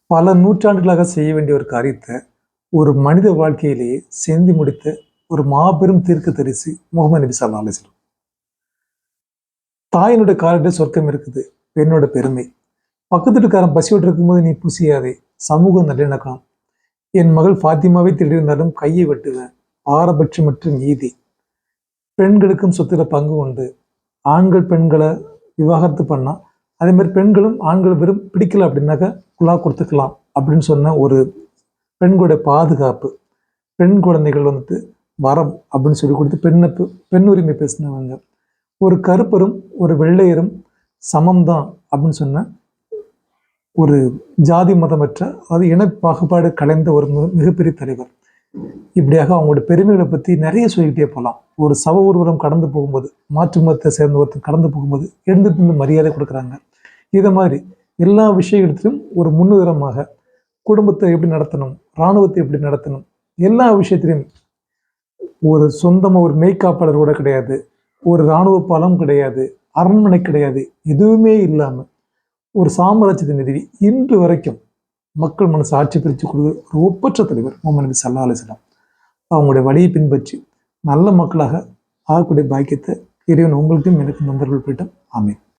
பல நூற்றாண்டுகளாக செய்ய வேண்டிய ஒரு காரியத்தை ஒரு மனித வாழ்க்கையிலேயே செஞ்சு முடித்த ஒரு மாபெரும் தீர்க்கதரிசி முகமது நபி ஸல்லல்லாஹு அலைஹி வஸல்லம். தாயினுடைய காலிட்ட சொர்க்கம் இருக்குது, பெண்ணோட பெருமை. பக்கத்து வீட்டுக்காரன் பசியோடு இருக்கும்போது நீ புசியாதே, சமூக நல்லிணக்கம். என் மகள் ஃபாத்திமாவை திடீர்ந்தாலும் கையை வெட்டுவேன், பாரபட்சமற்ற நீதி. பெண்களுக்கும் சொத்துல பங்கு உண்டு. ஆண்கள் பெண்களை விவாகரத்து பண்ணா அதே மாதிரி பெண்களும் ஆண்கள் வெறும் பிடிக்கல அப்படின்னாக்க குலா கொடுத்துக்கலாம் அப்படின்னு சொன்ன ஒரு பெண்களுடைய பாதுகாப்பு, பெண் குழந்தைகள் வந்துட்டு வரம் அப்படின்னு சொல்லி கொடுத்து பெண் உரிமை பேசினவங்க. ஒரு கருப்பரும் ஒரு வெள்ளையரும் சமம்தான் அப்படின்னு சொன்ன ஒரு ஜாதி மதமற்ற, அது இன பாகுபாடு கலைந்த ஒரு மிகப்பெரிய தலைவர். இப்படியாக அவங்களோட பெருமைகளை பற்றி நிறைய சொல்லிக்கிட்டே போகலாம். ஒரு சவ ஊர்வலம் கடந்து போகும்போது, மாற்று மதத்தை சேர்ந்த ஒருத்தர் கடந்து போகும்போது எழுந்து மரியாதை கொடுக்குறாங்க. இதை மாதிரி எல்லா விஷயத்திலும் ஒரு முன்னுதாரணமாக குடும்பத்தை எப்படி நடத்தணும், இராணுவத்தை எப்படி நடத்தணும், எல்லா விஷயத்திலையும் ஒரு சொந்தமாக ஒரு மெய்காப்பாளர் கூட கிடையாது, ஒரு இராணுவ பலம் கிடையாது, அரண்மனை கிடையாது, எதுவுமே இல்லாமல் ஒரு சாம்ராஜ்யத்தை நிறுவி இன்று வரைக்கும் மக்கள் மனசு ஆட்சி பிரித்து கொடுக்குற ஒரு ஒப்பற்ற தலைவர் முகமது நபி ஸல்லல்லாஹு அலைஹி வஸல்லம். அவங்களுடைய வழியை பின்பற்றி நல்ல மக்களாக ஆகக்கூடிய பாக்கியத்தை இறைவன் உங்களுக்கும் எனக்கு நண்பர்கள் போயிட்டோம். ஆமீன்.